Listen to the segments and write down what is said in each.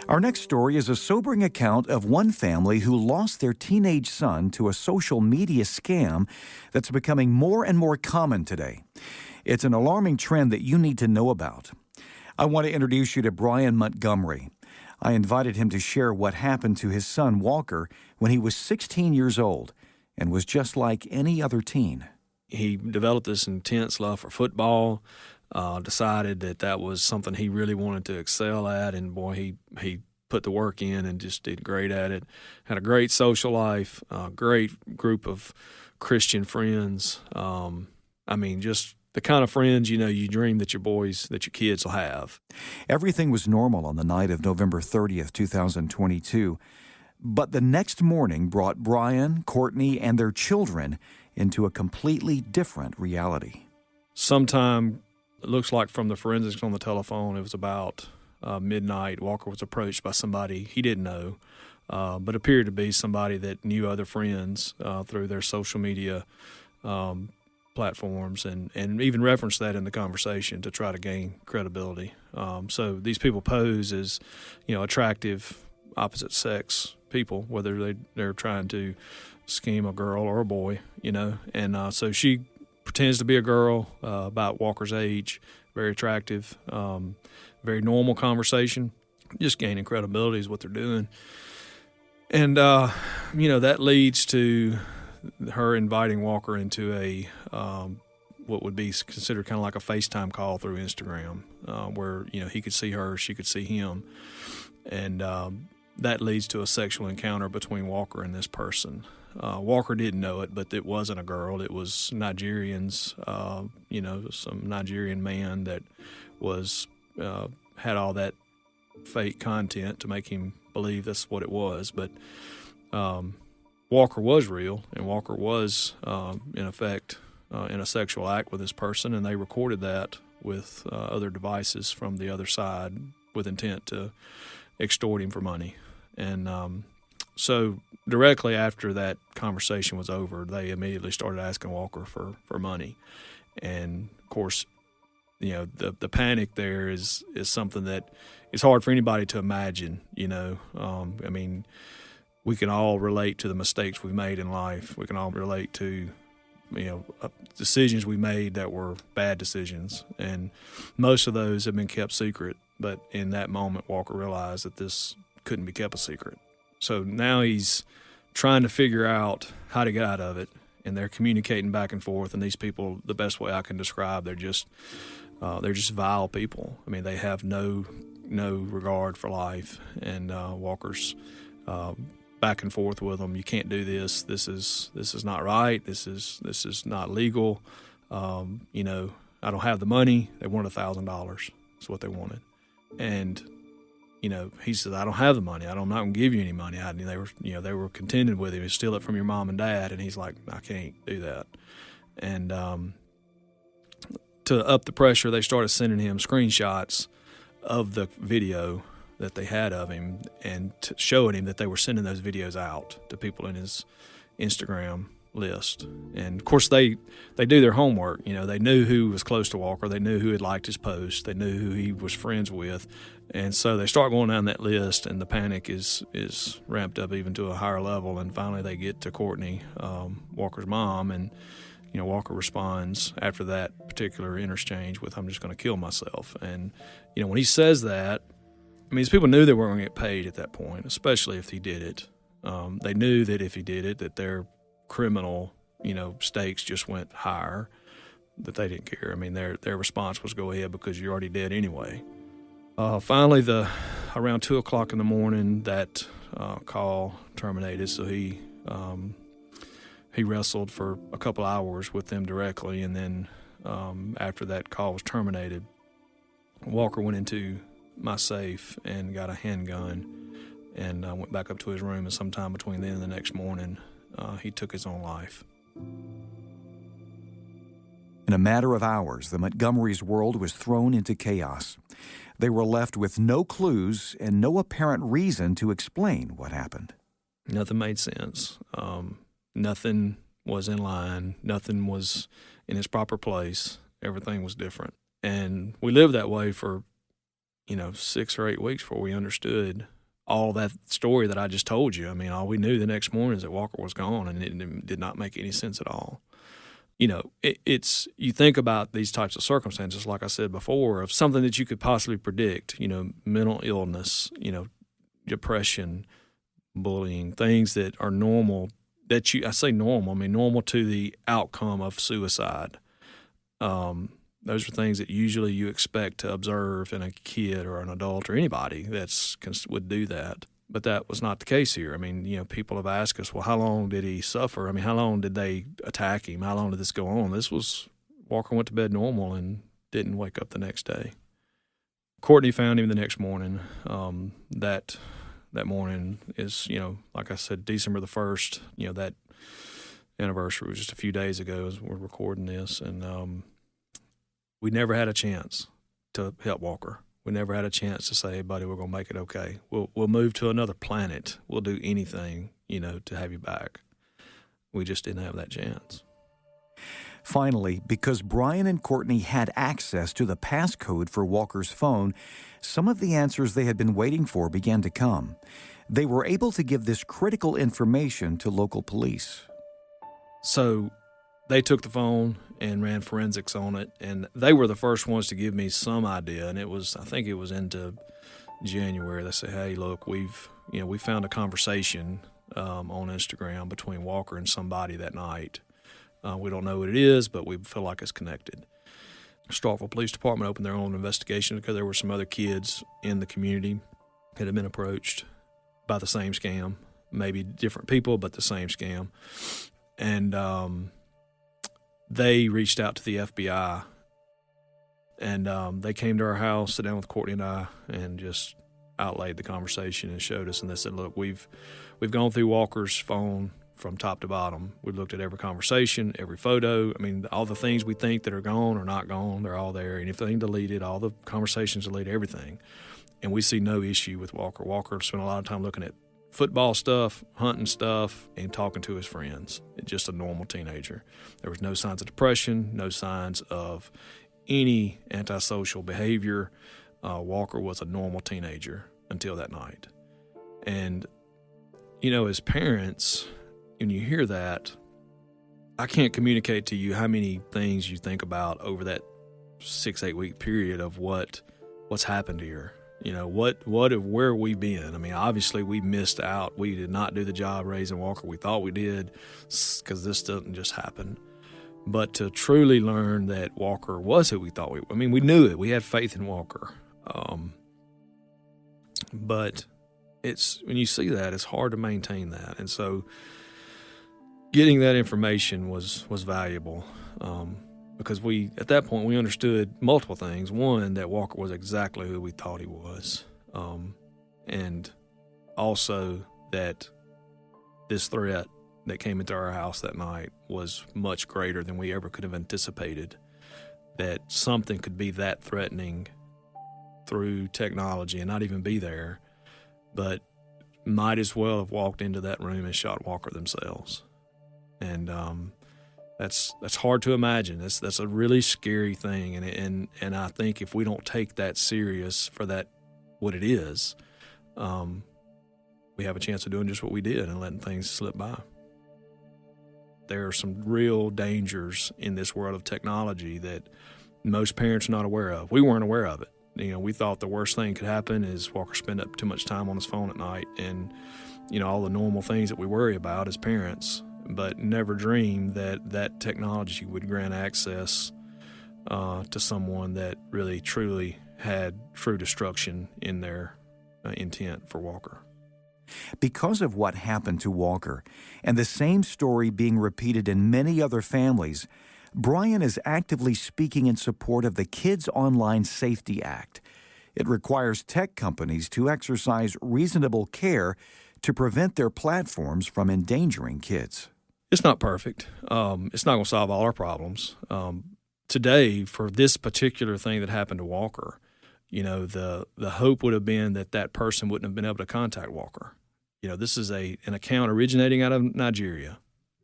Our next story is a sobering account of one family who lost their teenage son to a social media scam that's becoming more and more common today. It's an alarming trend that you need to know about. I want to introduce you to Brian Montgomery. I invited him to share what happened to his son Walker when he was 16 years old and was just like any other teen. He developed this intense love for football, decided that was something he really wanted to excel at, and boy, he put the work in and just did great at it. Had a great social life, great group of Christian friends. Just the kind of friends, you dream that your kids will have. Everything was normal on the night of November 30th, 2022. But the next morning brought Brian, Courtney, and their children into a completely different reality. Sometime, it looks like from the forensics on the telephone, it was about midnight. Walker was approached by somebody he didn't know, but appeared to be somebody that knew other friends through their social media platforms, and even referenced that in the conversation to try to gain credibility. So these people pose as, attractive opposite sex people, whether they're trying to scheme a girl or a boy, and so she pretends to be a girl about Walker's age, very attractive, very normal conversation, just gaining credibility is what they're doing. And, that leads to her inviting Walker into a what would be considered kind of like a FaceTime call through Instagram, where, he could see her, she could see him. And that leads to a sexual encounter between Walker and this person. Walker didn't know it, but it wasn't a girl. It was Nigerians, some Nigerian man that was had all that fake content to make him believe that's what it was. But Walker was real, and Walker was, in effect, in a sexual act with this person, and they recorded that with other devices from the other side with intent to extort him for money. And so directly after that conversation was over, they immediately started asking Walker for money. And, of course, the panic there is something that it's hard for anybody to imagine, we can all relate to the mistakes we've made in life. We can all relate to, decisions we made that were bad decisions. And most of those have been kept secret. But in that moment, Walker realized that this couldn't be kept a secret. So now he's trying to figure out how to get out of it, and they're communicating back and forth. And these people, the best way I can describe, they're just vile people. I mean, they have no regard for life. And Walker's back and forth with them. You can't do this. This is not right. This is not legal. I don't have the money. They wanted $1,000. That's what they wanted. And he said, I don't have the money. I'm not going to give you any money. They were contending with him. Steal it from your mom and dad. And he's like, I can't do that. And to up the pressure, they started sending him screenshots of the video that they had of him and showing him that they were sending those videos out to people in his Instagram list. And, of course, they do their homework. They knew who was close to Walker. They knew who had liked his post. They knew who he was friends with. And so they start going down that list, and the panic is ramped up even to a higher level. And finally they get to Courtney, Walker's mom, and Walker responds after that particular interchange with, I'm just going to kill myself. And, when he says that, these people knew they weren't going to get paid at that point, especially if he did it. They knew that if he did it, that their criminal, stakes just went higher, that they didn't care. Their response was go ahead because you're already dead anyway. Finally, around 2 o'clock in the morning, that call terminated, so he wrestled for a couple hours with them directly, and then after that call was terminated, Walker went into my safe and got a handgun and went back up to his room, and sometime between then and the next morning, he took his own life. In a matter of hours, the Montgomery's world was thrown into chaos. They were left with no clues and no apparent reason to explain what happened. Nothing made sense. Nothing was in line. Nothing was in its proper place. Everything was different. And we lived that way for, 6 or 8 weeks before we understood all that story that I just told you. I mean, all we knew the next morning is that Walker was gone, and it did not make any sense at all. You know, it's you think about these types of circumstances, like I said before, of something that you could possibly predict, you know, mental illness, you know, depression, bullying, things that are normal, I say normal, I mean normal to the outcome of suicide. Those are things that usually you expect to observe in a kid or an adult or anybody would do that. But that was not the case here. I mean, you know, people have asked us, well, how long did he suffer? I mean, how long did they attack him? How long did this go on? Walker went to bed normal and didn't wake up the next day. Courtney found him the next morning. That morning is, you know, like I said, December the 1st, you know, that anniversary was just a few days ago as we're recording this. And we never had a chance to help Walker. We never had a chance to say, hey, buddy, we're going to make it okay. We'll move to another planet. We'll do anything, you know, to have you back. We just didn't have that chance. Finally, because Brian and Courtney had access to the passcode for Walker's phone, some of the answers they had been waiting for began to come. They were able to give this critical information to local police. So they took the phone and ran forensics on it, and they were the first ones to give me some idea, and I think it was into January. They said, hey, look, we found a conversation on Instagram between Walker and somebody that night. We don't know what it is, but we feel like it's connected. Starkville Police Department opened their own investigation because there were some other kids in the community that had been approached by the same scam, maybe different people, but the same scam. And they reached out to the FBI, and they came to our house, sat down with Courtney and I, and just outlaid the conversation and showed us. And they said, look, we've gone through Walker's phone from top to bottom. We looked at every conversation, every photo. I mean, all the things we think that are gone or not gone, they're all there. Anything deleted, all the conversations deleted, everything. And we see no issue with Walker. Walker spent a lot of time looking at football stuff, hunting stuff, and talking to his friends. It's just a normal teenager. There was no signs of depression, no signs of any antisocial behavior. Walker was a normal teenager until that night. And, you know, as parents, when you hear that, I can't communicate to you how many things you think about over that 6-8 week period of what's happened here. You know, where have we been? I mean, obviously we missed out. We did not do the job raising Walker. We thought we did, because this doesn't just happen. But to truly learn that Walker was who we thought we knew it. We had faith in Walker. But when you see that, it's hard to maintain that. And so getting that information was valuable. Because at that point, we understood multiple things. One, that Walker was exactly who we thought he was. And also that this threat that came into our house that night was much greater than we ever could have anticipated. That something could be that threatening through technology and not even be there, but might as well have walked into that room and shot Walker themselves. And that's hard to imagine. That's a really scary thing, and I think if we don't take that serious for that what it is, we have a chance of doing just what we did and letting things slip by. There are some real dangers in this world of technology that most parents are not aware of. We weren't aware of it. You know, we thought the worst thing could happen is Walker spend up too much time on his phone at night, and you know, all the normal things that we worry about as parents, but never dreamed that technology would grant access to someone that really, truly had true destruction in their intent for Walker. Because of what happened to Walker, and the same story being repeated in many other families, Brian is actively speaking in support of the Kids Online Safety Act. It requires tech companies to exercise reasonable care to prevent their platforms from endangering kids. It's not perfect. It's not going to solve all our problems. Today, for this particular thing that happened to Walker, you know, the hope would have been that person wouldn't have been able to contact Walker. You know, this is an account originating out of Nigeria.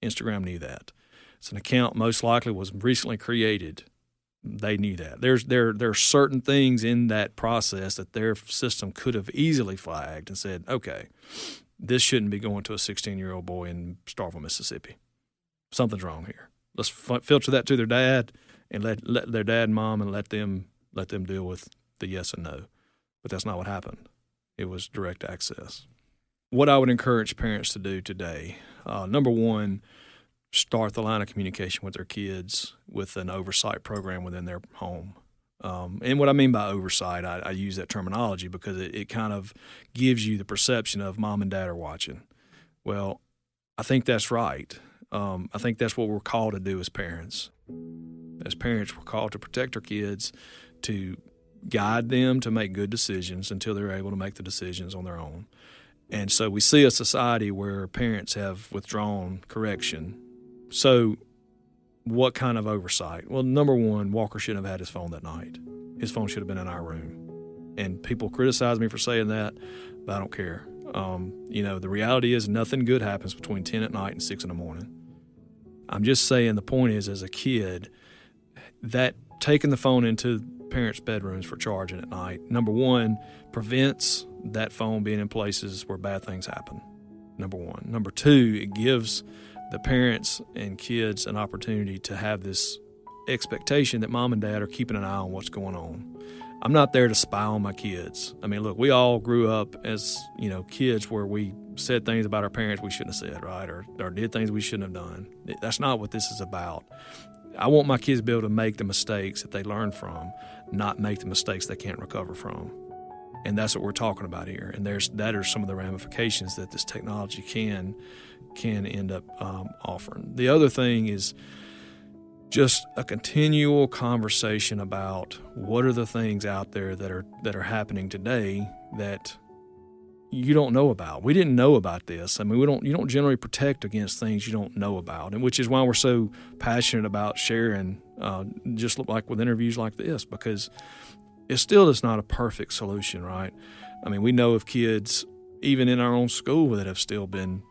Instagram knew that. It's an account most likely was recently created They knew that. There are certain things in that process that their system could have easily flagged and said, okay, this shouldn't be going to a 16-year-old boy in Starkville, Mississippi. Something's wrong here. Let's filter that to their dad and let their dad and mom and let them deal with the yes and no. But that's not what happened. It was direct access. What I would encourage parents to do today, number one, start the line of communication with their kids with an oversight program within their home. And what I mean by oversight, I use that terminology because it kind of gives you the perception of mom and dad are watching. Well, I think that's right. I think that's what we're called to do as parents. As parents, we're called to protect our kids, to guide them to make good decisions until they're able to make the decisions on their own. And so we see a society where parents have withdrawn correction. So what kind of oversight? Well, number one, Walker shouldn't have had his phone that night. His phone should have been in our room. And people criticize me for saying that, but I don't care. The reality is nothing good happens between 10 at night and 6 in the morning. I'm just saying the point is, as a kid, that taking the phone into parents' bedrooms for charging at night, number one, prevents that phone being in places where bad things happen, number one. Number two, it gives the parents and kids an opportunity to have this expectation that mom and dad are keeping an eye on what's going on. I'm not there to spy on my kids. I mean, look, we all grew up as, kids where we said things about our parents we shouldn't have said, right? Or did things we shouldn't have done. That's not what this is about. I want my kids to be able to make the mistakes that they learn from, not make the mistakes they can't recover from. And that's what we're talking about here. And that are some of the ramifications that this technology can end up offering. The other thing is just a continual conversation about what are the things out there that are happening today that you don't know about. We didn't know about this. I mean, you don't generally protect against things you don't know about, and which is why we're so passionate about sharing, just like with interviews like this, because it still is not a perfect solution, right? I mean, we know of kids, even in our own school, that have still been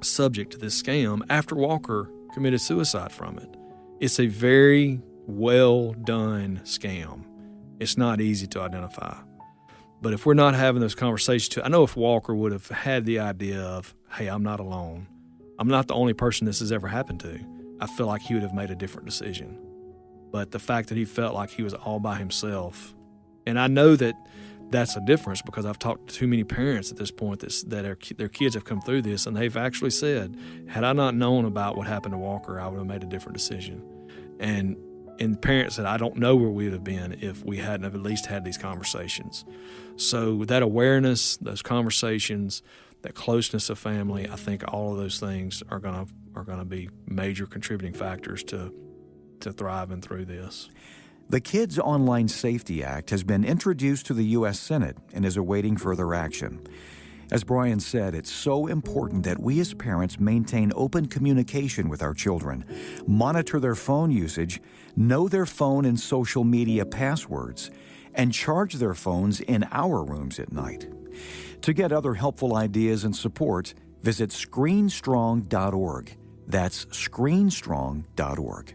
subject to this scam after Walker committed suicide from it. It's a very well done scam. It's not easy to identify. But if we're not having those conversations, I know if Walker would have had the idea of, hey, I'm not alone, I'm not the only person this has ever happened to, I feel like he would have made a different decision. But the fact that he felt like he was all by himself, and I know that that's a difference because I've talked to too many parents at this point that their kids have come through this, and they've actually said, had I not known about what happened to Walker, I would have made a different decision. And parents said, I don't know where we would have been if we hadn't have at least had these conversations. So that awareness, those conversations, that closeness of family, I think all of those things are gonna be major contributing factors to thriving through this. The Kids Online Safety Act has been introduced to the U.S. Senate and is awaiting further action. As Brian said, it's so important that we as parents maintain open communication with our children, monitor their phone usage, know their phone and social media passwords, and charge their phones in our rooms at night. To get other helpful ideas and support, visit ScreenStrong.org. That's ScreenStrong.org.